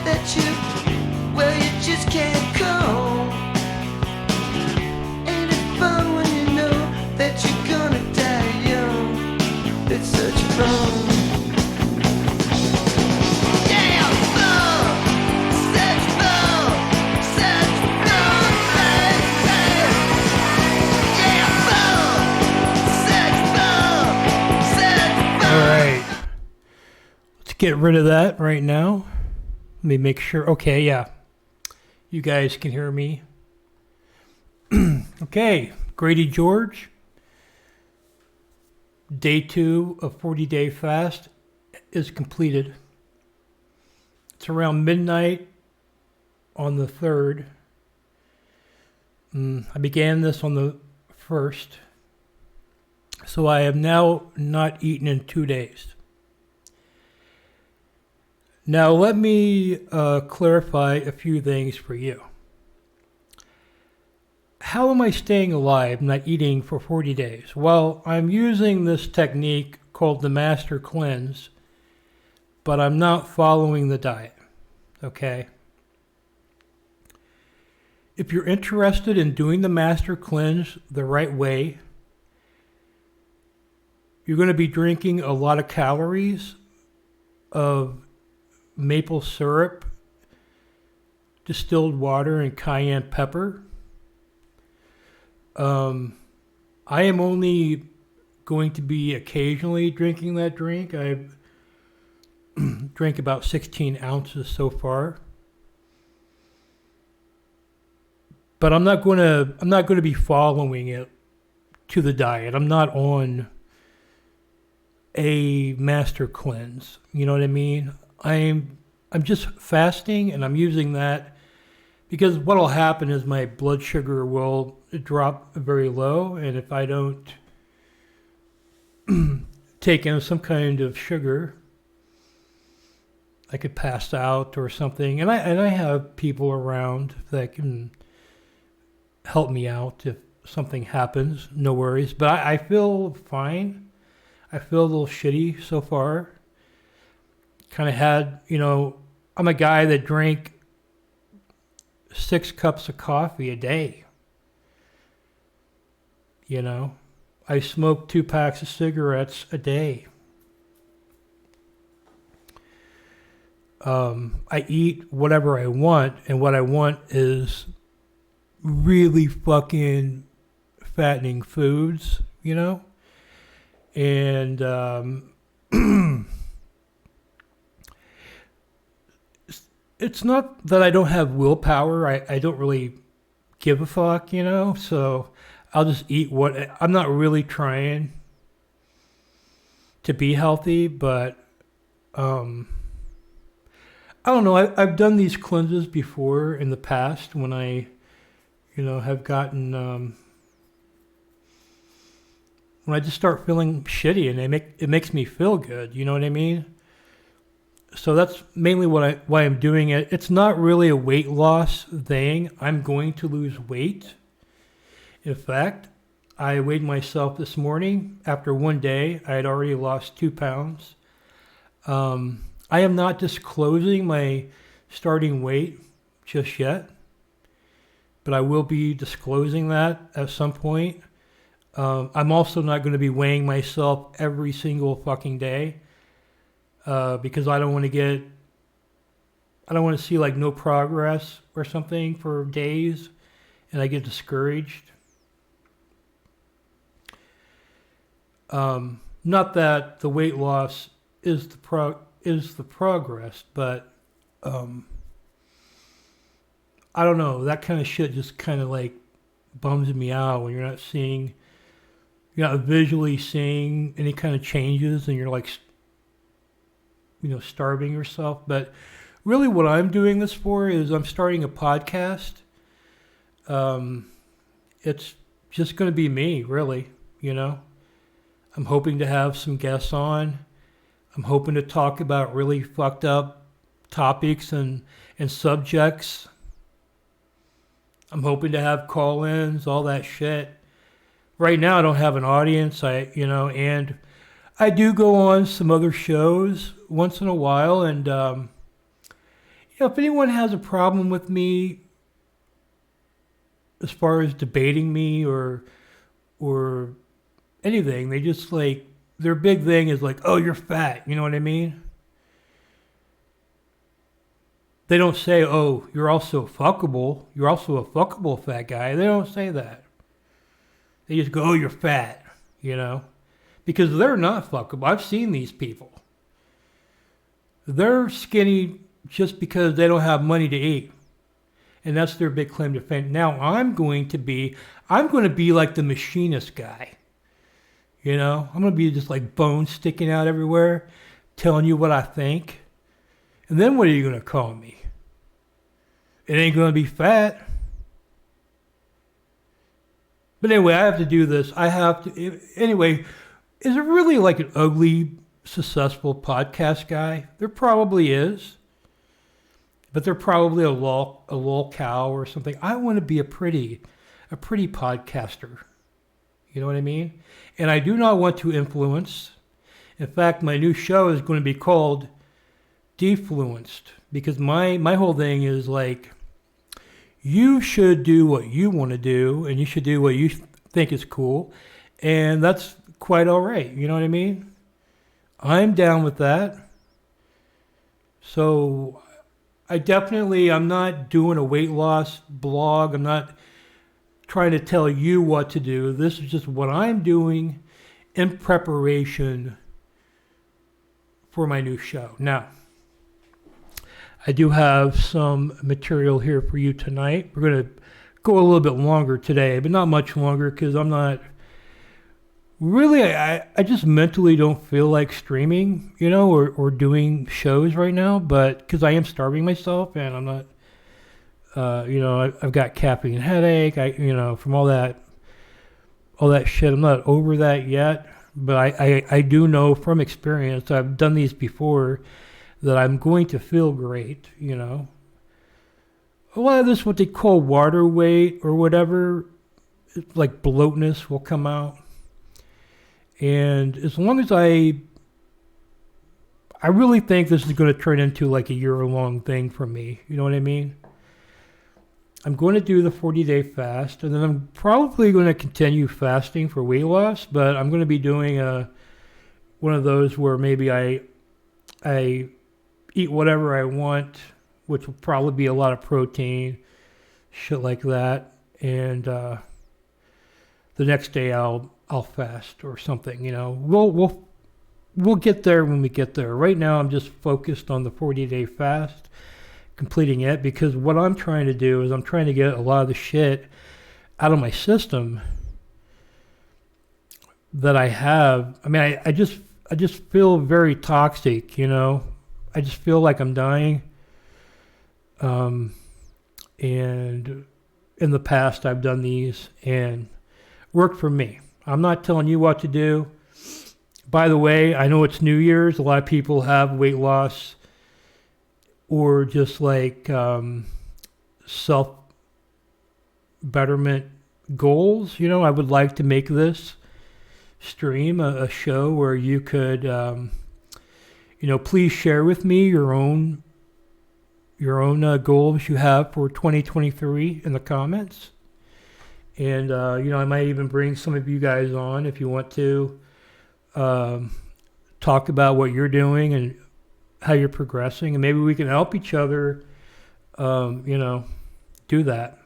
that you just can't go. Ain't it fun when you know that you're gonna die young? It's such fun. Yeah, fun, such fun, such fun, yeah, fun, such fun. All right. Let's get rid of that right now. Let me make sure. Okay, yeah. You guys can hear me. Okay, Grady George. Day 2 of 40-day fast is completed. It's around midnight on the 3rd. I began this on the 1st. So I have now not eaten in 2 days. Now let me clarify a few things for you. How am I staying alive, not eating for 40 days? Well, I'm using this technique called the Master Cleanse, but I'm not following the diet, okay? If you're interested in doing the Master Cleanse the right way, you're going to be drinking a lot of calories of maple syrup, distilled water, and cayenne pepper. I am only going to be occasionally drinking that drink. I've drank about 16 ounces so far. But I'm not going to be following it to the diet. I'm not on a master cleanse. You know what I mean? I'm just fasting, and I'm using that because what will happen is my blood sugar will drop very low, and if I don't take in some kind of sugar, I could pass out or something. And I have people around that can help me out if something happens. No worries. But I feel fine. I feel a little shitty so far. Kind of had, I'm a guy that drank 6 cups of coffee a day. I smoke 2 packs of cigarettes a day. I eat whatever I want, and what I want is really fucking fattening foods, and it's not that I don't have willpower. I don't really give a fuck, so I'll just eat I'm not really trying to be healthy, but I don't know. I've done these cleanses before in the past when I, have gotten, when I just start feeling shitty, and it makes me feel good. You know what I mean? So that's mainly why I'm doing it. It's not really a weight loss thing. I'm going to lose weight. In fact, I weighed myself this morning. After 1 day, I had already lost 2 pounds. I am not disclosing my starting weight just yet, but I will be disclosing that at some point. I'm also not going to be weighing myself every single fucking day because I don't want to see like no progress or something for days and I get discouraged. Not that the weight loss is the progress, but I don't know. That kind of shit just kind of like bums me out when you're not visually seeing any kind of changes, and you're like, starving yourself. But really, what I'm doing this for is I'm starting a podcast. It's just going to be me, really. I'm hoping to have some guests on. I'm hoping to talk about really fucked up topics and subjects. I'm hoping to have call-ins, all that shit. Right now, I don't have an audience, and I do go on some other shows once in a while, and if anyone has a problem with me as far as debating me or anything, they just like, their big thing is like, oh, you're fat. You know what I mean? They don't say, oh, you're also fuckable. You're also a fuckable fat guy. They don't say that. They just go, oh, you're fat, you know? Because they're not fuckable. I've seen these people. They're skinny just because they don't have money to eat. And that's their big claim to fame. Now I'm going to be like the machinist guy. You know? I'm going to be just like bones sticking out everywhere, telling you what I think. And then what are you going to call me? It ain't going to be fat. But anyway, I have to do this. Anyway, is there really like an ugly, successful podcast guy? There probably is. But they're probably a lol cow or something. I want to be a pretty podcaster. You know what I mean? And I do not want to influence. In fact, my new show is going to be called Defluenced, because my whole thing is like, you should do what you want to do, and you should do what you think is cool, and that's quite all right. You know what I mean? I'm down with that. So I'm not doing a weight loss blog. I'm not trying to tell you what to do. This is just what I'm doing in preparation for my new show. Now, I do have some material here for you tonight. We're going to go a little bit longer today, but not much longer because I'm not really, I just mentally don't feel like streaming, you know, or doing shows right now, but because I am starving myself and I'm not, I've got caffeine headache, from all that shit. I'm not over that yet, but I do know from experience, I've done these before, that I'm going to feel great, you know. A lot of this, what they call water weight or whatever, like bloatness will come out. And as long as I really think this is going to turn into like a year-long thing for me, you know what I mean? I'm going to do the 40-day fast, and then I'm probably going to continue fasting for weight loss, but I'm going to be doing one of those where maybe I eat whatever I want, which will probably be a lot of protein, shit like that, and the next day I'll fast or something. You know, we'll get there when we get there. Right now I'm just focused on the 40-day fast, completing it, because what I'm trying to do is I'm trying to get a lot of the shit out of my system that I have. I mean, I just feel very toxic, you know. I just feel like I'm dying. And in the past, I've done these and worked for me. I'm not telling you what to do. By the way, I know it's New Year's. A lot of people have weight loss or just like self-betterment goals. You know, I would like to make this stream a show where you could... please share with me your own goals you have for 2023 in the comments. And, I might even bring some of you guys on if you want to talk about what you're doing and how you're progressing. And maybe we can help each other, do that.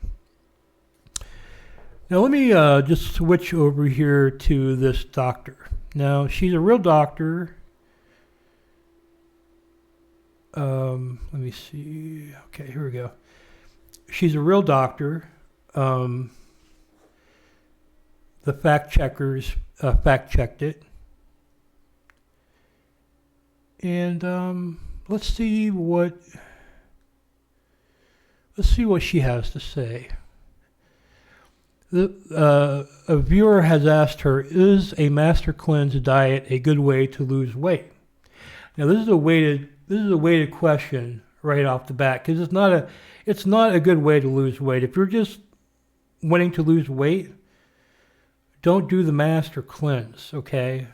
Now, let me just switch over here to this doctor. Now, she's a real doctor. Let me see. Okay, here we go. She's a real doctor. The fact checkers fact checked it. And let's see what she has to say. A viewer has asked her, is a master cleanse diet a good way to lose weight? Now, this is a weighted question right off the bat, because it's not a good way to lose weight. If you're just wanting to lose weight, don't do the master cleanse, okay?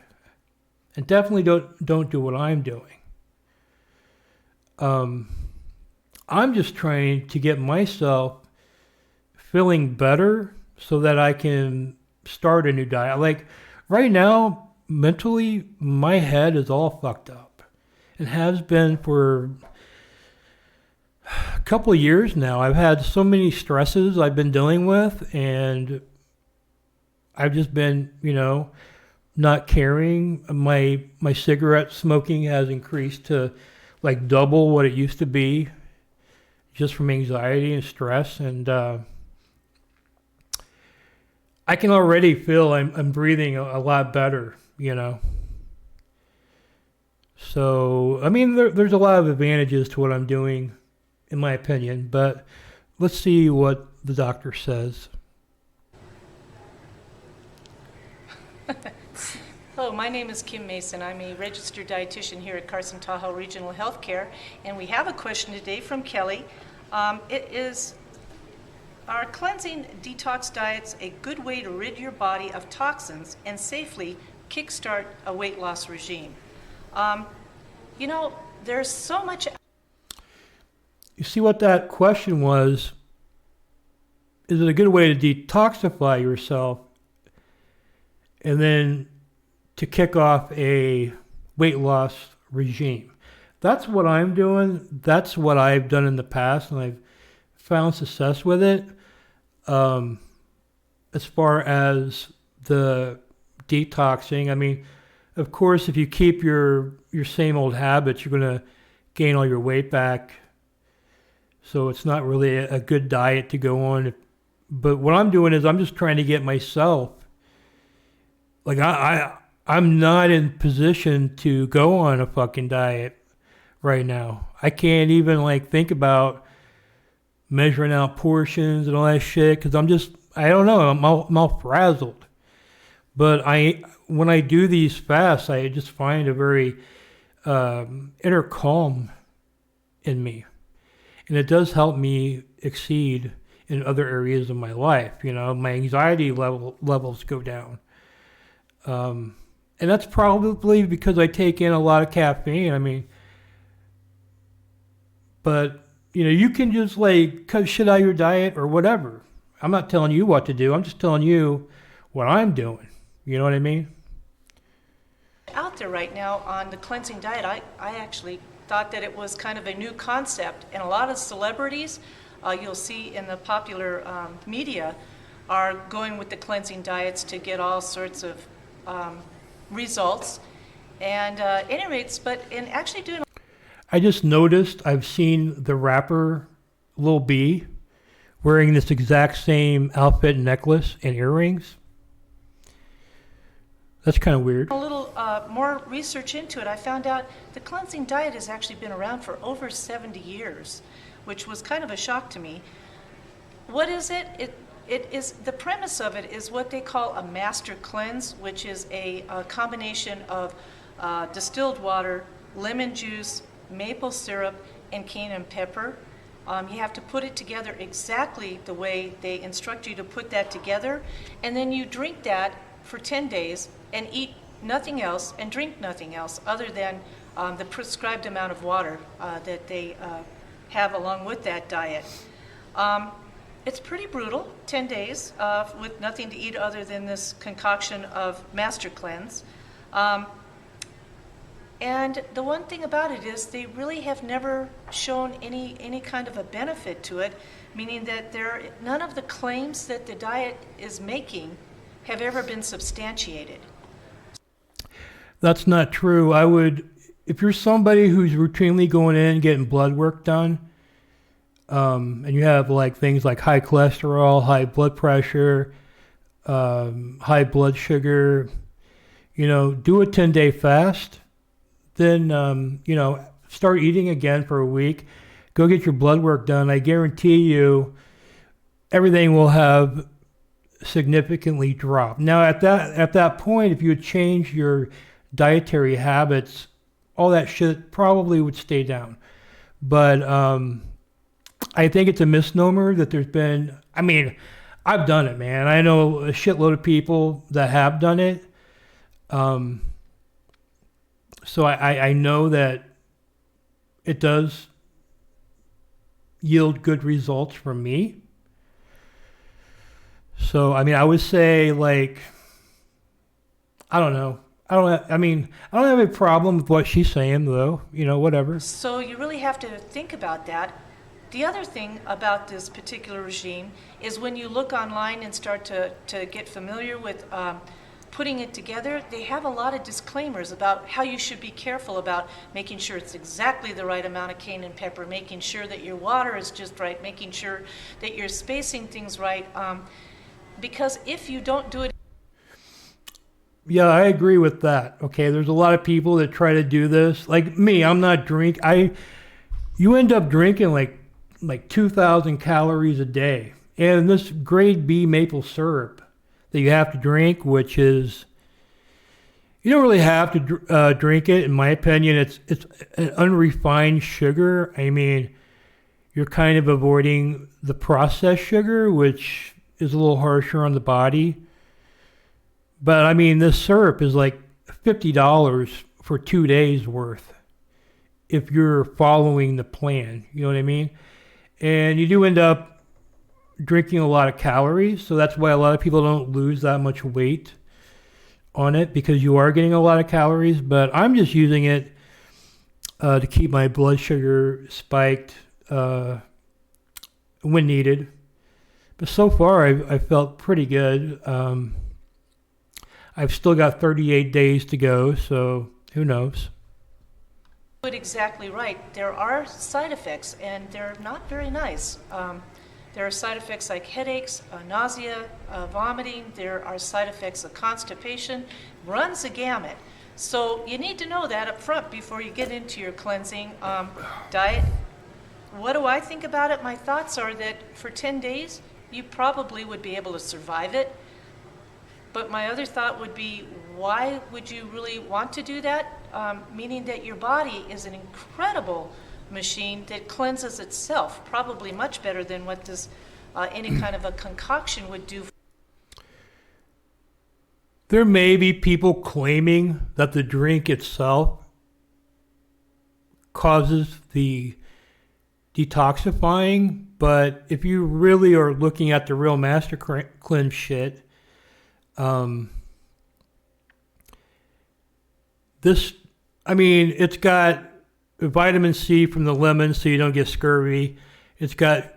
And definitely don't do what I'm doing. I'm just trying to get myself feeling better so that I can start a new diet. Like right now, mentally, my head is all fucked up. It has been for a couple of years now. I've had so many stresses I've been dealing with, and I've just been, not caring. My cigarette smoking has increased to like double what it used to be, just from anxiety and stress. And I can already feel I'm breathing a lot better. So, I mean, there's a lot of advantages to what I'm doing, in my opinion. But let's see what the doctor says. Hello, my name is Kim Mason. I'm a registered dietitian here at Carson Tahoe Regional Healthcare, and we have a question today from Kelly. It is, are cleansing detox diets a good way to rid your body of toxins and safely kickstart a weight loss regime? There's so much. You see what that question was? Is it a good way to detoxify yourself and then to kick off a weight loss regime? That's what I'm doing. That's what I've done in the past, and I've found success with it. As far as the detoxing, I mean, of course, if you keep your same old habits, you're going to gain all your weight back. So it's not really a good diet to go on. But what I'm doing is I'm just trying to get myself, like I'm not in position to go on a fucking diet right now. I can't even like think about measuring out portions and all that shit because I don't know, I'm all frazzled. But when I do these fasts, I just find a very inner calm in me. And it does help me exceed in other areas of my life. My anxiety levels go down. And that's probably because I take in a lot of caffeine. I mean, but, you can just like cut shit out of your diet or whatever. I'm not telling you what to do. I'm just telling you what I'm doing. You know what I mean? Out there right now on the cleansing diet, I actually thought that it was kind of a new concept, and a lot of celebrities you'll see in the popular media are going with the cleansing diets to get all sorts of results. And actually doing. I just noticed I've seen the rapper Lil B wearing this exact same outfit and necklace and earrings. That's kind of weird. A little more research into it, I found out the cleansing diet has actually been around for over 70 years, which was kind of a shock to me. What is it? It is, the premise of it is what they call a master cleanse, which is a combination of distilled water, lemon juice, maple syrup, and cayenne pepper. You have to put it together exactly the way they instruct you to put that together, and then you drink that for 10 days and eat nothing else and drink nothing else other than the prescribed amount of water that they have along with that diet. It's pretty brutal, 10 days with nothing to eat other than this concoction of Master Cleanse. And the one thing about it is they really have never shown any kind of a benefit to it, meaning that none of the claims that the diet is making have ever been substantiated. That's not true. If you're somebody who's routinely going in and getting blood work done, and you have like things like high cholesterol, high blood pressure, high blood sugar, do a 10-day fast. Then, start eating again for a week. Go get your blood work done. I guarantee you everything will have significantly dropped. Now, at that point, if you would change your dietary habits, all that shit probably would stay down. But I think it's a misnomer that there's been, I've done it, man. I know a shitload of people that have done it. So I know that it does yield good results for me. So, I mean, I would say like, I don't know. I don't have a problem with what she's saying though, whatever. So you really have to think about that. The other thing about this particular regime is when you look online and start to get familiar with putting it together, they have a lot of disclaimers about how you should be careful about making sure it's exactly the right amount of cayenne pepper, making sure that your water is just right, making sure that you're spacing things right. Because if you don't do it, Yeah, I agree with that. Okay, there's a lot of people that try to do this. Like me, I'm not you end up drinking like 2,000 calories a day. And this grade B maple syrup that you have to drink, which is, you don't really have to drink it. In my opinion, it's an unrefined sugar. I mean, you're kind of avoiding the processed sugar, which is a little harsher on the body. But I mean, this syrup is like $50 for 2 days worth if you're following the plan. You know what I mean? And you do end up drinking a lot of calories. So that's why a lot of people don't lose that much weight on it, because you are getting a lot of calories. But I'm just using it to keep my blood sugar spiked when needed. But so far, I felt pretty good. I've still got 38 days to go, so who knows? do it exactly right, there are side effects, and they're not very nice. There are side effects like headaches, nausea, vomiting. There are side effects of constipation. Runs the gamut. So you need to know that up front before you get into your cleansing diet. What do I think about it? My thoughts are that for 10 days, you probably would be able to survive it. But my other thought would be, why would you really want to do that? Meaning that your body is an incredible machine that cleanses itself, probably much better than what this any kind of a concoction would do. There may be people claiming that the drink itself causes the detoxifying, but if you really are looking at the real Master Cleanse shit, it's got vitamin C from the lemon so you don't get scurvy. It's got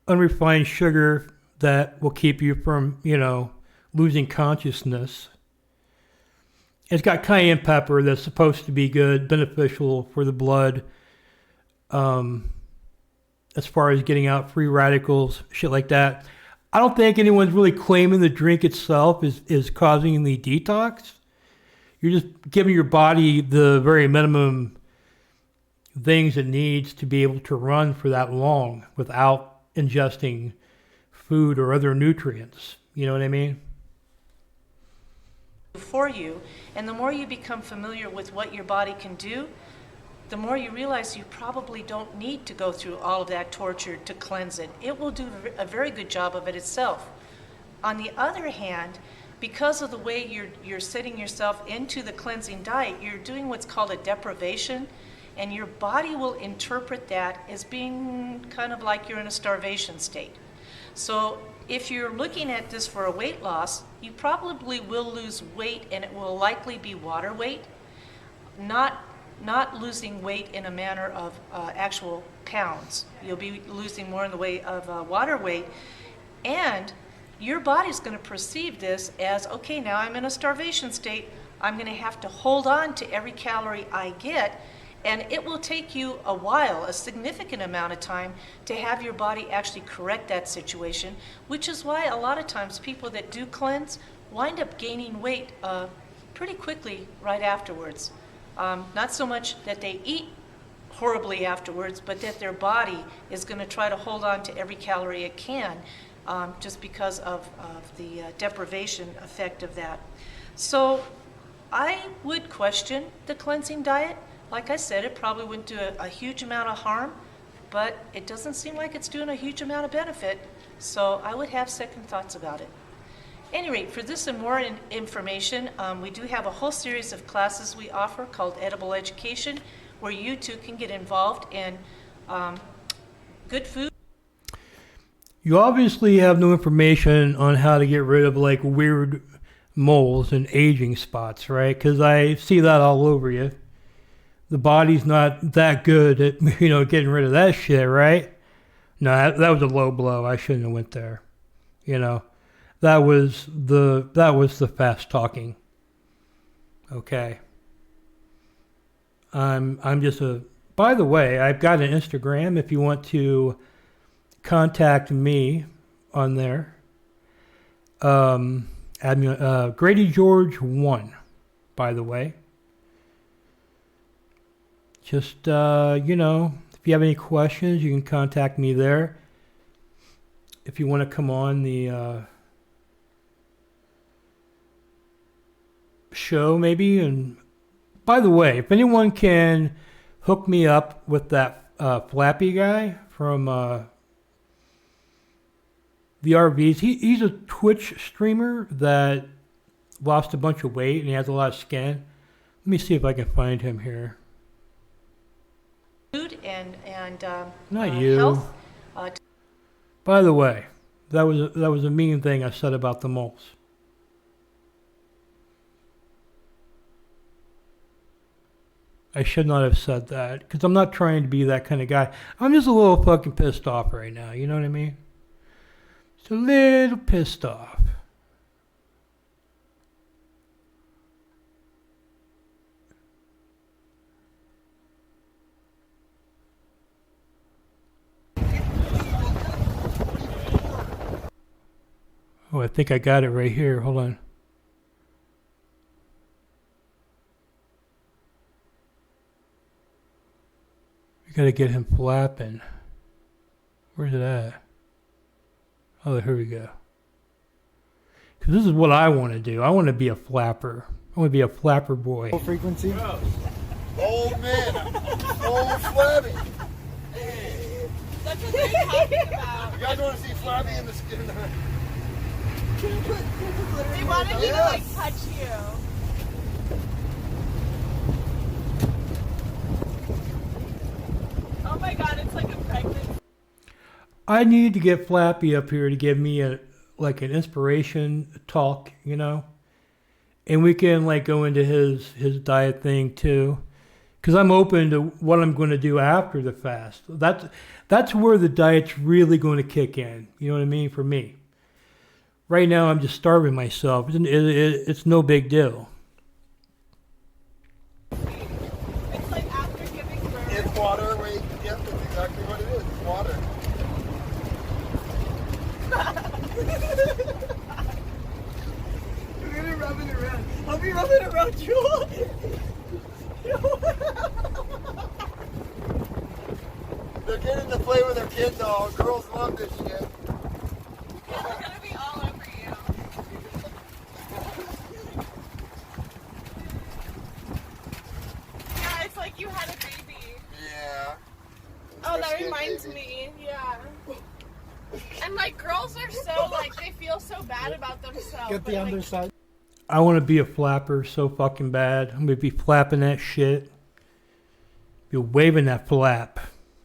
unrefined sugar that will keep you from, losing consciousness. It's got cayenne pepper that's supposed to be good, beneficial for the blood, as far as getting out free radicals, shit like that. I don't think anyone's really claiming the drink itself is causing the detox. You're just giving your body the very minimum things it needs to be able to run for that long without ingesting food or other nutrients. You know what I mean? For you, and the more you become familiar with what your body can do, the more you realize you probably don't need to go through all of that torture to cleanse it. It will do a very good job of it itself. On the other hand, because of the way you're setting yourself into the cleansing diet, you're doing what's called a deprivation, and your body will interpret that as being kind of like you're in a starvation state. So if you're looking at this for a weight loss, you probably will lose weight, and it will likely be water weight, not losing weight in a manner of actual pounds. You'll be losing more in the way of water weight, and your body's going to perceive this as, okay, now I'm in a starvation state. I'm going to have to hold on to every calorie I get, and it will take you a while, a significant amount of time, to have your body actually correct that situation, which is why a lot of times people that do cleanse wind up gaining weight pretty quickly right afterwards. Not so much that they eat horribly afterwards, but that their body is going to try to hold on to every calorie it can, just because of the deprivation effect of that. So I would question the cleansing diet. Like I said, it probably wouldn't do a huge amount of harm, but it doesn't seem like it's doing a huge amount of benefit, so I would have second thoughts about it. At any rate, for this and more information, we do have a whole series of classes we offer called Edible Education, where you too can get involved and good food. You obviously have no information on how to get rid of like weird moles and aging spots, right? Because I see that all over you. The body's not that good at getting rid of that shit, right? No, that was a low blow. I shouldn't have went there. That was the fast talking. Okay. I'm just a. By the way, I've got an Instagram. If you want to contact me on there, add me Grady George 1. By the way, just if you have any questions, you can contact me there. If you want to come on the show, maybe. And by the way, if anyone can hook me up with that Flappy guy from the RVs, he's a Twitch streamer that lost a bunch of weight and he has a lot of skin. Let me see if I can find him here. Food and Not you. health. By the way, that was a mean thing I said about the moles. I should not have said that because I'm not trying to be that kind of guy. I'm just a little fucking pissed off right now. You know what I mean? Just a little pissed off. Oh, I think I got it right here. Hold on. We gotta get him flapping. Where's it at? Oh, here we go. Because this is what I want to do. I want to be a flapper. I want to be a flapper boy. Low frequency. Old man, old Flabby. That's what they're talking about. You guys want to see Flabby in the skin? They wanted me to like touch you. Oh my god, it's like a pregnant. I need to get Flappy up here to give me an inspiration talk, and we can go into his diet thing too, because I'm open to what I'm going to do after the fast. That's where the diet's really going to kick in. You know what I mean? For me, right now I'm just starving myself. It's no big deal. It's like after giving birth. It's water. Wait, yep, that's exactly what it is. It's water. We're gonna rub it around. I'll be rubbing around Jewel. They're getting to play with their kids all. Girls love this shit. It's gonna be all over you. Yeah, it's like you had a baby. Yeah. Oh, that Especially a reminds baby. me. Yeah. And girls are so they feel so bad about themselves. Get the but, underside. I want to be a flapper so fucking bad. I'm gonna be flapping that shit. Be waving that flap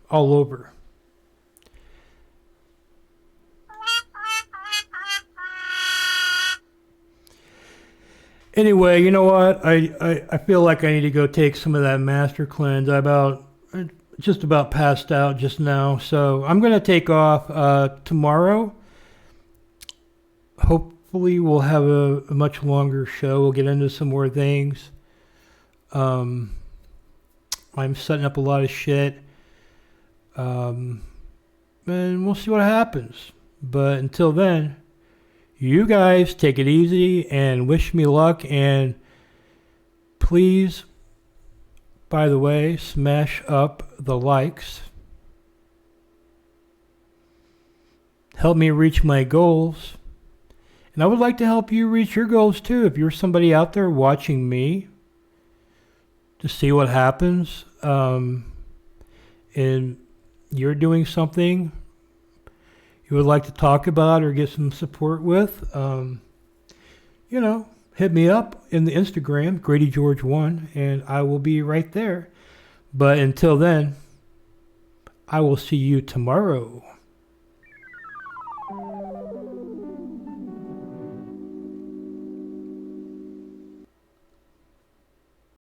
all over. Anyway, you know what? I feel like I need to go take some of that master cleanse. I just about passed out just now, so I'm gonna take off tomorrow. Hopefully, we'll have a much longer show. We'll get into some more things. I'm setting up a lot of shit, and we'll see what happens. But until then, you guys take it easy and wish me luck. And please, by the way, smash up the likes. Help me reach my goals. And I would like to help you reach your goals too. If you're somebody out there watching me to see what happens, and you're doing something you would like to talk about or get some support with, hit me up in the Instagram, GradyGeorge1, and I will be right there. But until then, I will see you tomorrow.